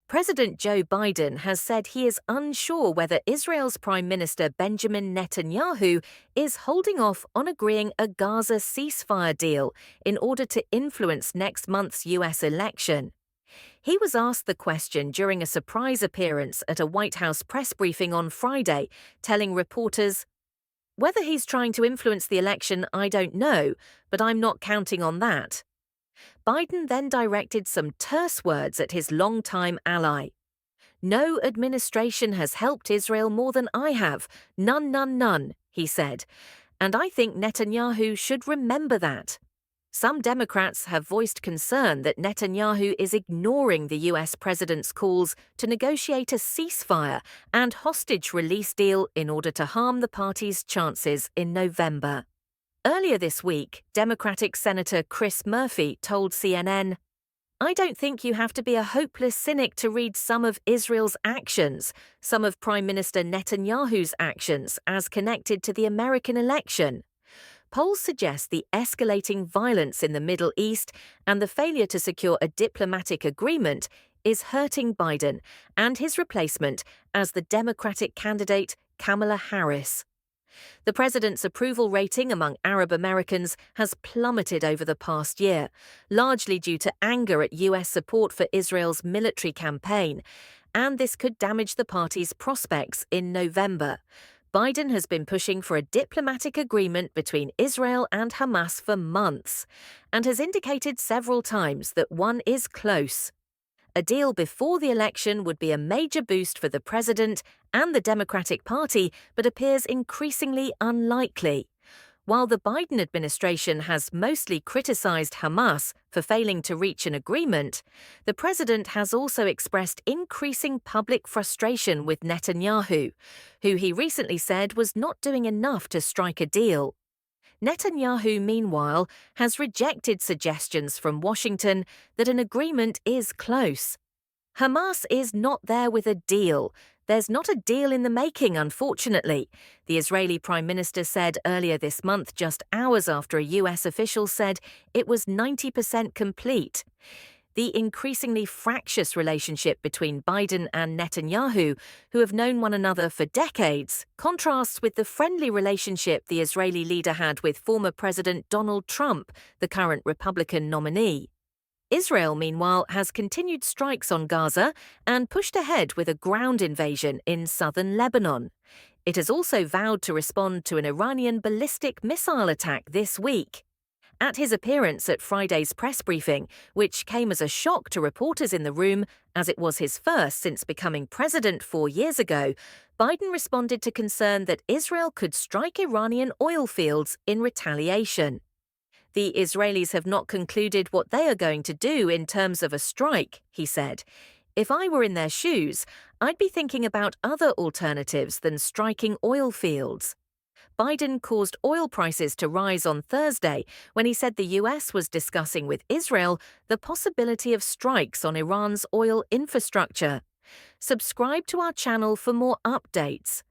President Joe Biden has said he is unsure whether Israel's Prime Minister Benjamin Netanyahu is holding off on agreeing a Gaza ceasefire deal in order to influence next month's U.S. election. He was asked the question during a surprise appearance at a White House press briefing on Friday, telling reporters, "Whether he's trying to influence the election, I don't know, but I'm not counting on that." Biden then directed some terse words at his longtime ally. "No administration has helped Israel more than I have. None, none, none," he said. "And I think Netanyahu should remember that." Some Democrats have voiced concern that Netanyahu is ignoring the U.S. president's calls to negotiate a ceasefire and hostage release deal in order to harm the party's chances in November. Earlier this week, Democratic Senator Chris Murphy told CNN, "I don't think you have to be a hopeless cynic to read some of Israel's actions, some of Prime Minister Netanyahu's actions as connected to the American election. Polls suggest the escalating violence in the Middle East and the failure to secure a diplomatic agreement is hurting Biden and his replacement as the Democratic candidate Kamala Harris." The president's approval rating among Arab Americans has plummeted over the past year, largely due to anger at U.S. support for Israel's military campaign, and this could damage the party's prospects in November. Biden has been pushing for a diplomatic agreement between Israel and Hamas for months, and has indicated several times that one is close. A deal before the election would be a major boost for the president and the Democratic Party, but appears increasingly unlikely. While the Biden administration has mostly criticized Hamas for failing to reach an agreement, the president has also expressed increasing public frustration with Netanyahu, who he recently said was not doing enough to strike a deal. Netanyahu, meanwhile, has rejected suggestions from Washington that an agreement is close. "Hamas is not there with a deal. There's not a deal in the making, unfortunately," the Israeli Prime Minister said earlier this month, just hours after a U.S. official said it was 90% complete. The increasingly fractious relationship between Biden and Netanyahu, who have known one another for decades, contrasts with the friendly relationship the Israeli leader had with former President Donald Trump, the current Republican nominee. Israel, meanwhile, has continued strikes on Gaza and pushed ahead with a ground invasion in southern Lebanon. It has also vowed to respond to an Iranian ballistic missile attack this week. At his appearance at Friday's press briefing, which came as a shock to reporters in the room as it was his first since becoming president 4 years ago, Biden responded to concern that Israel could strike Iranian oil fields in retaliation. "The Israelis have not concluded what they are going to do in terms of a strike," he said. "If I were in their shoes, I'd be thinking about other alternatives than striking oil fields." Biden caused oil prices to rise on Thursday when he said the U.S. was discussing with Israel the possibility of strikes on Iran's oil infrastructure. Subscribe to our channel for more updates.